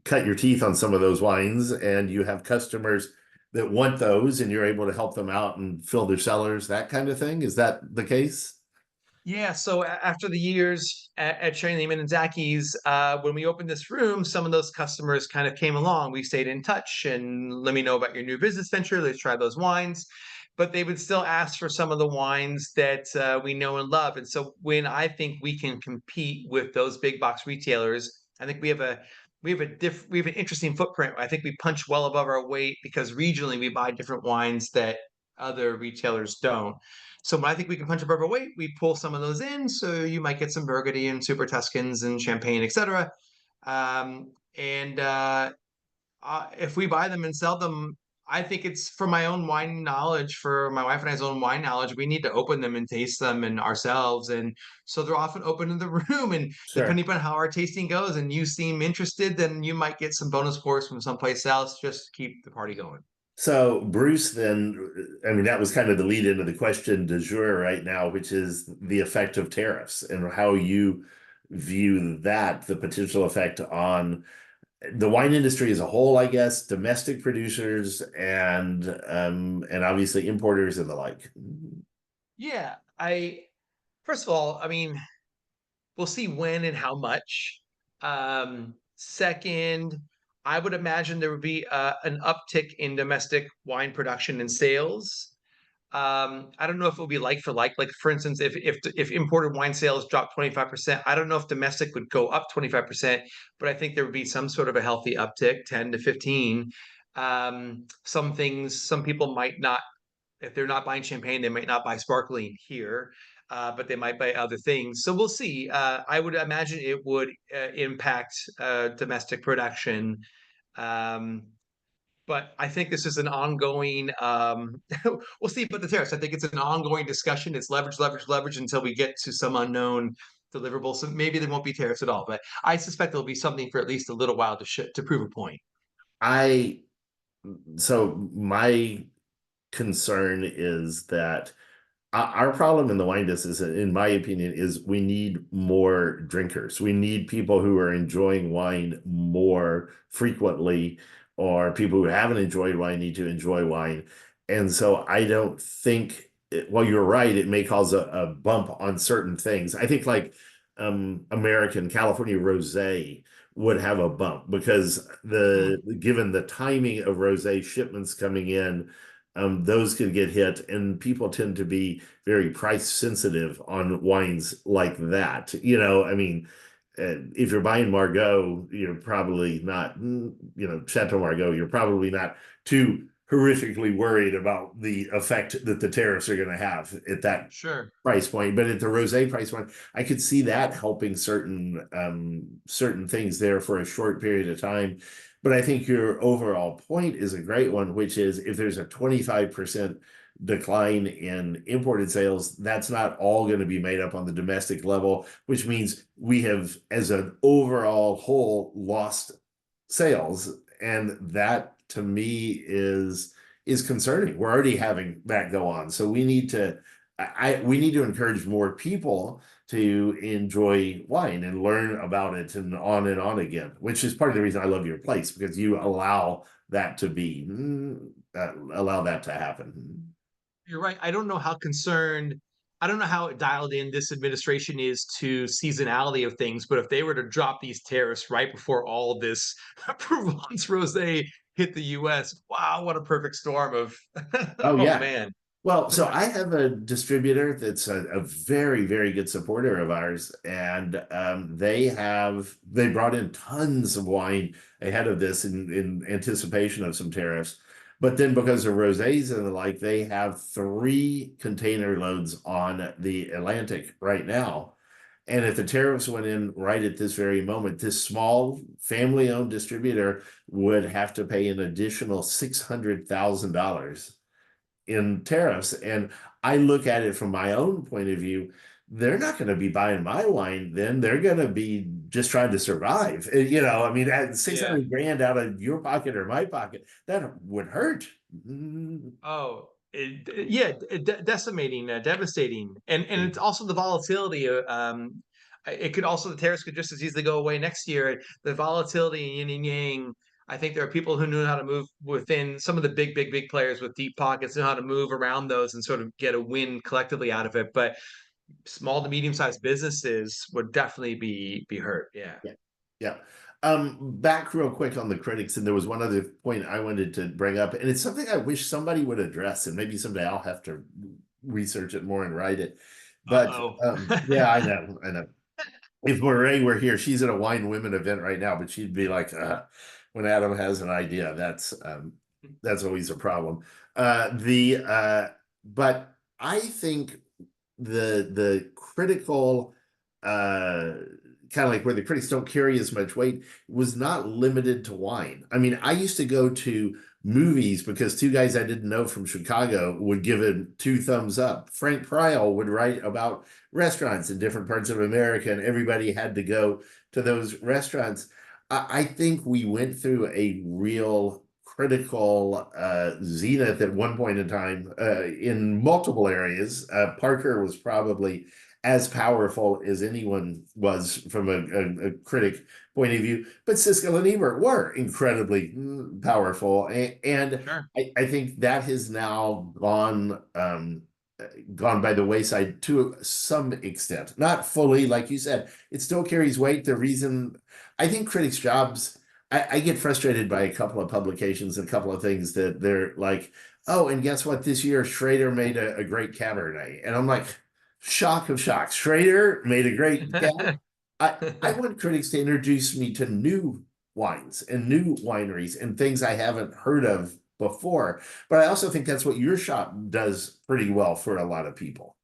A: cut your teeth on some of those wines and you have customers that want those, and you're able to help them out and fill their cellars, that kind of thing. Is that the case?
B: Yeah, so after the years at Sherry Lehman and Zacky's, when we opened this room, some of those customers kind of came along. We stayed in touch and let me know about your new business venture. Let's try those wines. But they would still ask for some of the wines that we know and love. And so when I think we can compete with those big box retailers, I think we have an interesting footprint. I think we punch well above our weight because regionally we buy different wines that other retailers don't. So when I think we can punch above our weight, we pull some of those in. So you might get some Burgundy and Super Tuscans and Champagne, etc. And if we buy them and sell them, I think it's for my own wine knowledge, for my wife and I's own wine knowledge, we need to open them and taste them and ourselves. And so they're often open in the room. And
A: Sure.
B: depending upon how our tasting goes and you seem interested, then you might get some bonus pours from someplace else just to keep the party going.
A: So, Bruce, then, I mean, that was kind of the lead into the question du jour right now, which is the effect of tariffs and how you view that, the potential effect on the wine industry as a whole, I guess, domestic producers and obviously importers and the like.
B: Yeah, I first of all, I mean, we'll see when and how much. Second, I would imagine there would be an uptick in domestic wine production and sales. I don't know if it will be like for like. Like for instance, if imported wine sales drop 25%, I don't know if domestic would go up 25%, but I think there would be some sort of a healthy uptick, 10 to 15. Some people might not, if they're not buying champagne, they might not buy sparkling here, but they might buy other things. So we'll see. I would imagine it would impact domestic production. Um, but I think this is an ongoing, we'll see about the tariffs. I think it's an ongoing discussion. It's leverage, leverage, leverage until we get to some unknown deliverable. So maybe there won't be tariffs at all, but I suspect there'll be something for at least a little while to prove a point.
A: I so my concern is that our problem in the wine business, in my opinion, is we need more drinkers. We need people who are enjoying wine more frequently, or people who haven't enjoyed wine need to enjoy wine. And so I don't think, well, you're right, it may cause a bump on certain things. I think like American California rosé would have a bump because
B: Hmm,
A: given the timing of rosé shipments coming in, those could get hit, and people tend to be very price sensitive on wines like that. I mean, if you're buying Margaux, you're probably not, Chateau Margaux, you're probably not too horrifically worried about the effect that the tariffs are going to have at that
B: sure.
A: price point. But at the rosé price point, I could see that helping certain things there for a short period of time. But I think your overall point is a great one, which is if there's a 25% decline in imported sales, that's not all going to be made up on the domestic level, which means we have, as an overall whole, lost sales. And that to me is concerning. We're already having that go on. So we need to encourage more people to enjoy wine and learn about it and on again, which is part of the reason I love your place because you allow that to be allow that to happen.
B: You're right. I don't know how dialed in this administration is to seasonality of things, but if they were to drop these tariffs right before all of this Provence rosé hit the US, wow, what a perfect storm of,
A: Oh
B: oh
A: yeah.
B: man.
A: Well, so I have a distributor that's a very, very good supporter of ours, and they brought in tons of wine ahead of this in anticipation of some tariffs. But then because of rosés and the like, they have 3 container loads on the Atlantic right now. And if the tariffs went in right at this very moment, this small family-owned distributor would have to pay an additional $600,000 in tariffs. And I look at it from my own point of view. They're not going to be buying my wine then. They're going to be just trying to survive. I mean, at
B: Yeah.
A: 600 grand out of your pocket or my pocket, that would hurt.
B: Oh, yeah, decimating, devastating, and it's also the volatility. It could also the tariffs could just as easily go away next year. The volatility in yin and yang. I think there are people who know how to move within some of the big players with deep pockets, know how to move around those and sort of get a win collectively out of it. But small to medium sized businesses would definitely be hurt. Yeah.
A: Yeah. Yeah. Back real quick on the critics, and there was one other point I wanted to bring up, and it's something I wish somebody would address, and maybe someday I'll have to research it more and write it. But
B: Uh-oh.
A: yeah, I know. If Murray were here, she's at a wine women event right now, but she'd be like, when Adam has an idea, that's always a problem. The but I think the critical kind of like where the critics don't carry as much weight was not limited to wine. I mean, I used to go to movies because two guys I didn't know from Chicago would give it two thumbs up. Frank Pryl would write about restaurants in different parts of America, and everybody had to go to those restaurants. I think we went through a real critical zenith at one point in time in multiple areas. Parker was probably as powerful as anyone was from a critic point of view, but Siskel and Ebert were incredibly powerful, and
B: Sure.
A: I think that has now gone by the wayside to some extent, not fully, like you said. It still carries weight. The reason I think critics' jobs, I get frustrated by a couple of publications and a couple of things that they're like, oh, and guess what? This year Schrader made a great Cabernet, and I'm like, shock of shocks. Schrader made a great Cab. I want critics to introduce me to new wines and new wineries and things I haven't heard of before. But I also think that's what your shop does pretty well for a lot of people.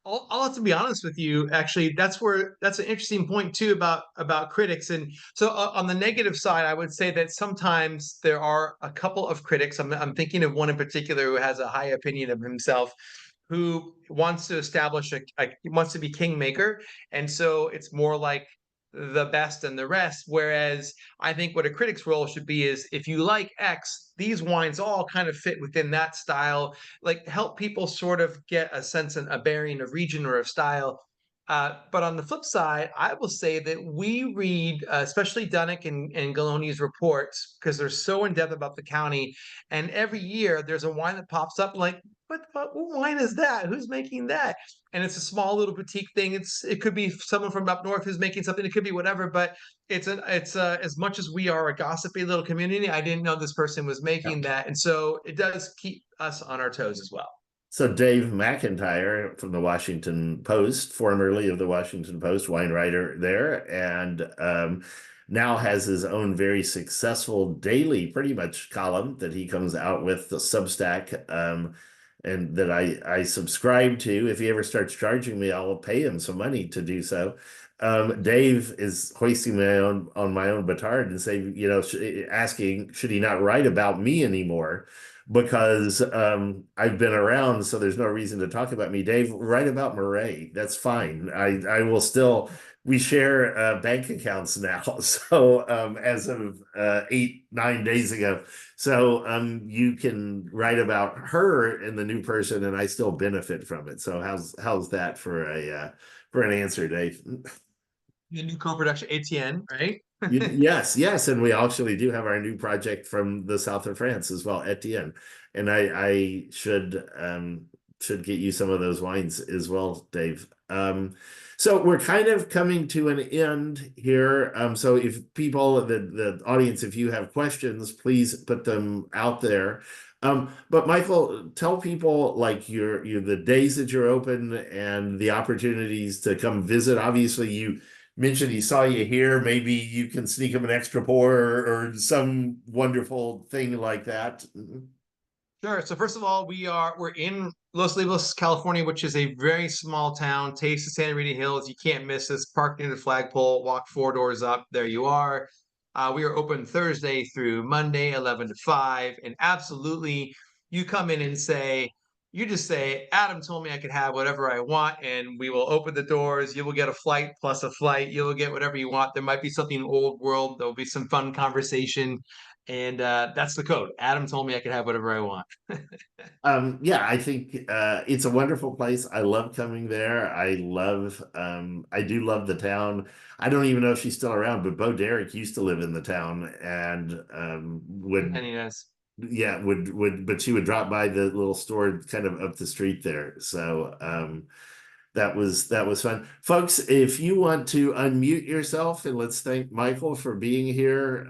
B: I'll have to be honest with you. Actually, that's an interesting point too about critics. And so on the negative side, I would say that sometimes there are a couple of critics. I'm thinking of one in particular who has a high opinion of himself, who wants to establish he wants to be kingmaker, and so it's more like the best and the rest. Whereas I think what a critic's role should be is, if you like X, these wines all kind of fit within that style, like help people sort of get a sense and a bearing of region or of style. But on the flip side, I will say that we read, especially Dunnick and Galoni's reports, because they're so in depth about the county. And every year there's a wine that pops up like, what wine is that? Who's making that? And it's a small little boutique thing. It could be someone from up north who's making something. It could be whatever. But it's as much as we are a gossipy little community, I didn't know this person was
A: Yeah.
B: making that, and so it does keep us on our toes as well.
A: So Dave McIntyre from the Washington Post, formerly of the Washington Post, wine writer there, and now has his own very successful daily, pretty much column that he comes out with, the Substack, and that I subscribe to. If he ever starts charging me, I'll pay him some money to do so. Dave is hoisting my own on my own batard and say, asking, should he not write about me anymore? Because I've been around, so there's no reason to talk about me. Dave, write about Murray. That's fine. I will still. We share bank accounts now, so as of 8, 9 days ago. So you can write about her and the new person, and I still benefit from it. So how's that for an answer, Dave?
B: The new co-production ATN, right?
A: Yes, yes, and we actually do have our new project from the south of France as well, Etienne. And I should get you some of those wines as well, Dave. So we're kind of coming to an end here. So if people, the audience, if you have questions, please put them out there. But Michael, tell people like your the days that you're open and the opportunities to come visit. Obviously, you mentioned he saw you here. Maybe you can sneak him an extra pour or some wonderful thing like that.
B: Sure. So first of all, we're in Los Olivos, California, which is a very small town. Taste of Sta Rita Hills. You can't miss us. Park near the flagpole. Walk 4 doors up. There you are. We are open Thursday through Monday, 11 to 5. And absolutely, you come in and say, You just say, Adam told me I could have whatever I want, and we will open the doors. You will get a flight plus a flight. You will get whatever you want. There might be something old world. There'll be some fun conversation. And that's the code. Adam told me I could have whatever I want.
A: Yeah, I think it's a wonderful place. I love coming there. I do love the town. I don't even know if she's still around, but Bo Derek used to live in the town and would,
B: Penniness.
A: yeah, but she would drop by the little store kind of up the street there. So that was fun. Folks, if you want to unmute yourself, and let's thank Michael for being here.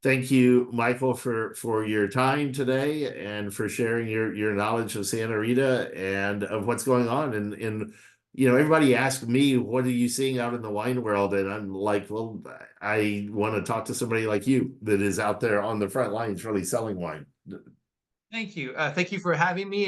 A: Thank you, Michael, for your time today and for sharing your knowledge of Santa Rita and of what's going on. And everybody asks me, what are you seeing out in the wine world? And I'm like, well, I want to talk to somebody like you that is out there on the front lines really selling wine.
B: Thank you. Thank you for having me.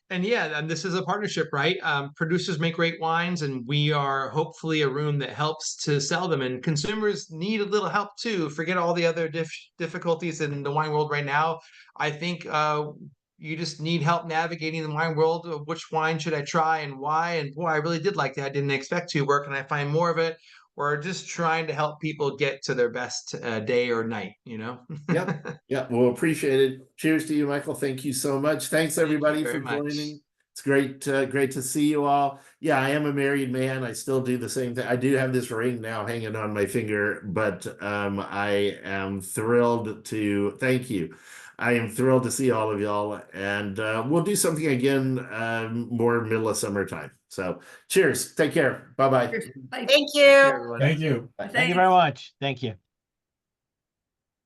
B: And yeah, and this is a partnership, right? Producers make great wines, and we are hopefully a room that helps to sell them. And consumers need a little help too. Forget all the other difficulties in the wine world right now. I think you just need help navigating the wine world. Which wine should I try and why? And boy, I really did like that. I didn't expect to. Where can I find more of it? Or just trying to help people get to their best day or night, you know?
A: Yep. Yeah. Well, appreciate it. Cheers to you, Michael. Thank you so much. Thanks
B: Thank you
A: everybody for
B: very much.
A: joining. It's great to see you all. Yeah, I am a married man. I still do the same thing. I do have this ring now hanging on my finger, but I am thrilled to thank you. I am thrilled to see all of y'all, and we'll do something again more middle of summertime. So cheers. Take care. Bye-bye.
C: Thank
B: Take care,
C: you.
B: everyone.
D: Thank you.
A: Bye.
E: Thank you very much. Thank you.